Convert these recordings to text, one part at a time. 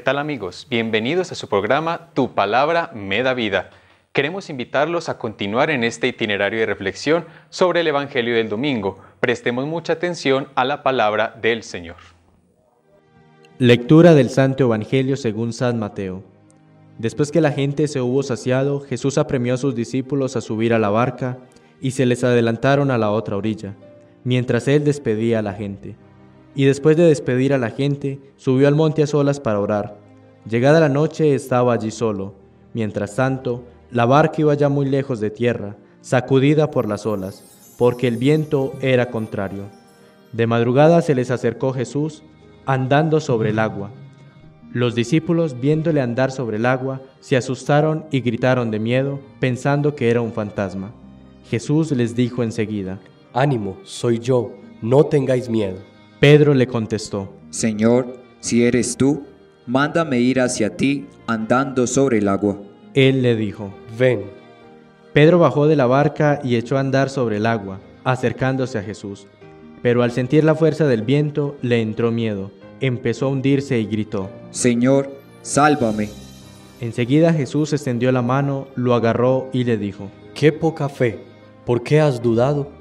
tal amigos? Bienvenidos a su programa Tu Palabra me da vida. Queremos invitarlos a continuar en este itinerario de reflexión sobre el Evangelio del domingo. Prestemos mucha atención a la palabra del Señor. Lectura del Santo Evangelio según San Mateo. Después que la gente se hubo saciado, Jesús apremió a sus discípulos a subir a la barca y se les adelantaron a la otra orilla, mientras él despedía a la gente. Y después de despedir a la gente, subió al monte a solas para orar. Llegada la noche estaba allí solo. Mientras tanto, la barca iba ya muy lejos de tierra, sacudida por las olas, porque el viento era contrario. De madrugada se les acercó Jesús, andando sobre el agua. Los discípulos, viéndole andar sobre el agua, se asustaron y gritaron de miedo, pensando que era un fantasma. Jesús les dijo enseguida: «Ánimo, soy yo, no tengáis miedo». Pedro le contestó: «Señor, si eres tú, mándame ir hacia ti andando sobre el agua». Él le dijo: «Ven». Pedro bajó de la barca y echó a andar sobre el agua, acercándose a Jesús. Pero al sentir la fuerza del viento, le entró miedo, empezó a hundirse y gritó: «Señor, sálvame». Enseguida Jesús extendió la mano, lo agarró y le dijo: «Qué poca fe, ¿por qué has dudado?»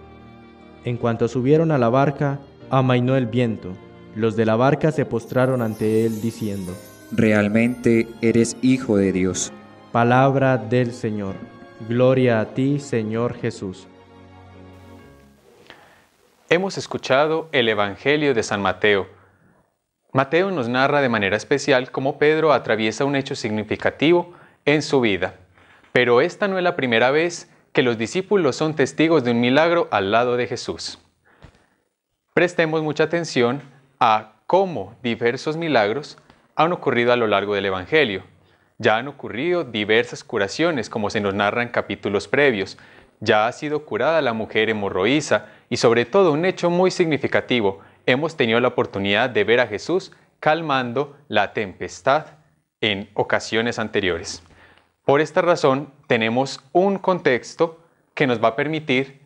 En cuanto subieron a la barca, amainó el viento. Los de la barca se postraron ante él diciendo: «Realmente eres Hijo de Dios». Palabra del Señor. Gloria a ti, Señor Jesús. Hemos escuchado el Evangelio de San Mateo. Mateo nos narra de manera especial cómo Pedro atraviesa un hecho significativo en su vida. Pero esta no es la primera vez que los discípulos son testigos de un milagro al lado de Jesús. Prestemos mucha atención a cómo diversos milagros han ocurrido a lo largo del Evangelio. Ya han ocurrido diversas curaciones, como se nos narra en capítulos previos. Ya ha sido curada la mujer hemorroísa y sobre todo un hecho muy significativo. Hemos tenido la oportunidad de ver a Jesús calmando la tempestad en ocasiones anteriores. Por esta razón tenemos un contexto que nos va a permitir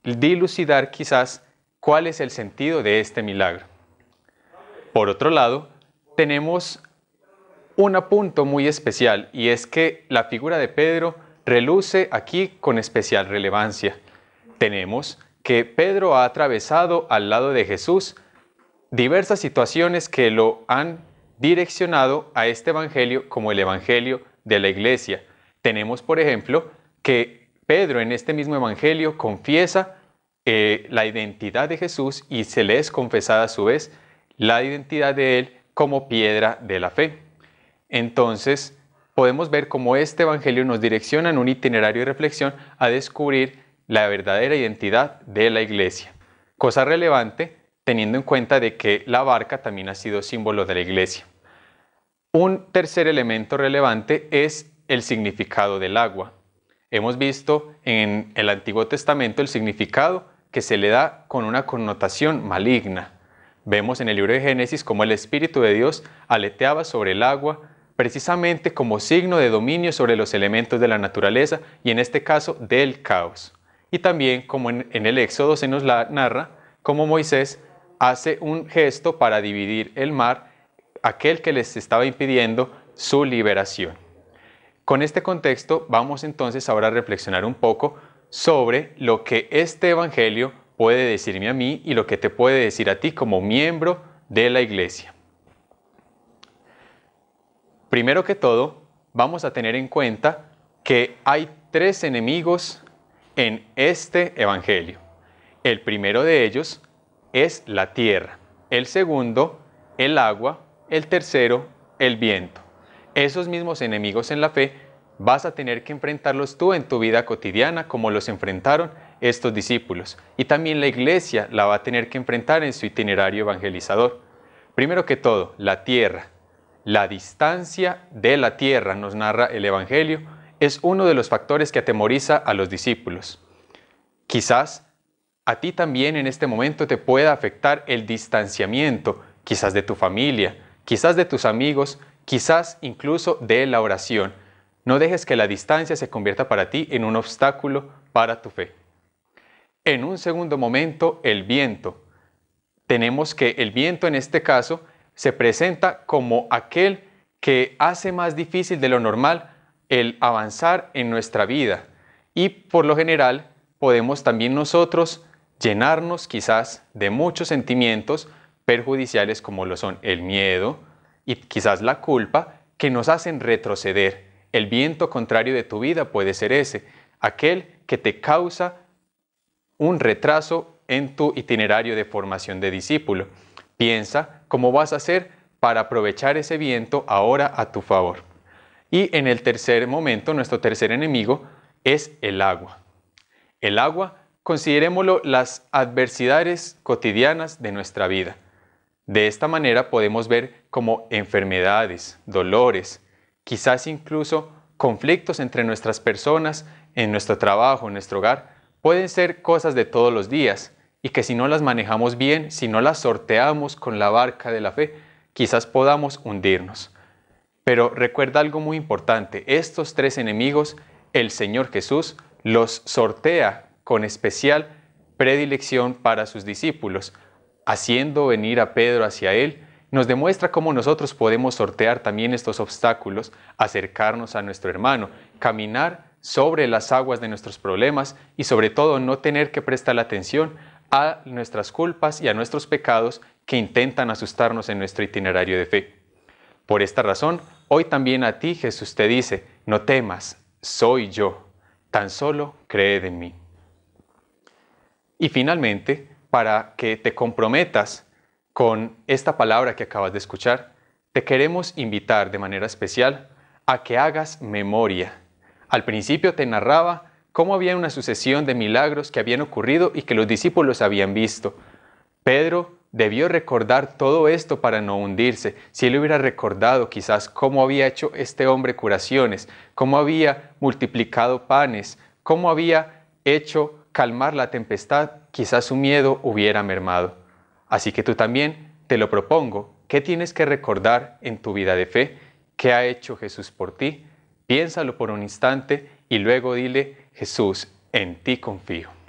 dilucidar quizás cuál es el sentido de este milagro. Por otro lado, tenemos un punto muy especial y es que la figura de Pedro reluce aquí con especial relevancia. Tenemos que Pedro ha atravesado al lado de Jesús diversas situaciones que lo han direccionado a este evangelio como el evangelio de la iglesia. Tenemos, por ejemplo, que Pedro en este mismo evangelio confiesa la identidad de Jesús y se le es confesada a su vez la identidad de él como piedra de la fe. Entonces, podemos ver cómo este evangelio nos direcciona en un itinerario de reflexión a descubrir la verdadera identidad de la iglesia. Cosa relevante, teniendo en cuenta de que la barca también ha sido símbolo de la iglesia. Un tercer elemento relevante es el significado del agua. Hemos visto en el Antiguo Testamento el significado que se le da con una connotación maligna. Vemos en el libro de Génesis cómo el Espíritu de Dios aleteaba sobre el agua precisamente como signo de dominio sobre los elementos de la naturaleza y en este caso del caos. Y también como en el Éxodo se nos narra cómo Moisés hace un gesto para dividir el mar, aquel que les estaba impidiendo su liberación. Con este contexto vamos entonces ahora a reflexionar un poco sobre lo que este evangelio puede decirme a mí y lo que te puede decir a ti como miembro de la iglesia. Primero que todo, vamos a tener en cuenta que hay tres enemigos en este evangelio. El primero de ellos es la tierra, el segundo, el agua, el tercero, el viento. Esos mismos enemigos en la fe vas a tener que enfrentarlos tú en tu vida cotidiana como los enfrentaron estos discípulos. Y también la iglesia la va a tener que enfrentar en su itinerario evangelizador. Primero que todo, la tierra. La distancia de la tierra, nos narra el evangelio, es uno de los factores que atemoriza a los discípulos. Quizás a ti también en este momento te pueda afectar el distanciamiento, quizás de tu familia, quizás de tus amigos, quizás incluso de la oración. No dejes que la distancia se convierta para ti en un obstáculo para tu fe. En un segundo momento, el viento. Tenemos que el viento en este caso se presenta como aquel que hace más difícil de lo normal el avanzar en nuestra vida. Y por lo general podemos también nosotros llenarnos quizás de muchos sentimientos perjudiciales como lo son el miedo y quizás la culpa, que nos hacen retroceder. El viento contrario de tu vida puede ser ese, aquel que te causa un retraso en tu itinerario de formación de discípulo. Piensa cómo vas a hacer para aprovechar ese viento ahora a tu favor. Y en el tercer momento, nuestro tercer enemigo es el agua. El agua, considerémoslo las adversidades cotidianas de nuestra vida. De esta manera podemos ver cómo enfermedades, dolores, quizás incluso conflictos entre nuestras personas, en nuestro trabajo, en nuestro hogar, pueden ser cosas de todos los días y que si no las manejamos bien, si no las sorteamos con la barca de la fe, quizás podamos hundirnos. Pero recuerda algo muy importante, estos tres enemigos, el Señor Jesús los sortea con especial predilección para sus discípulos, haciendo venir a Pedro hacia él, nos demuestra cómo nosotros podemos sortear también estos obstáculos, acercarnos a nuestro hermano, caminar sobre las aguas de nuestros problemas y sobre todo no tener que prestar atención a nuestras culpas y a nuestros pecados que intentan asustarnos en nuestro itinerario de fe. Por esta razón, hoy también a ti Jesús te dice, no temas, soy yo, tan solo cree en mí. Y finalmente, para que te comprometas con esta palabra que acabas de escuchar, te queremos invitar de manera especial a que hagas memoria. Al principio te narraba cómo había una sucesión de milagros que habían ocurrido y que los discípulos habían visto. Pedro debió recordar todo esto para no hundirse. Si él hubiera recordado quizás cómo había hecho este hombre curaciones, cómo había multiplicado panes, cómo había hecho calmar la tempestad, quizás su miedo hubiera mermado. Así que tú también te lo propongo. ¿Qué tienes que recordar en tu vida de fe? ¿Qué ha hecho Jesús por ti? Piénsalo por un instante y luego dile, Jesús, en ti confío.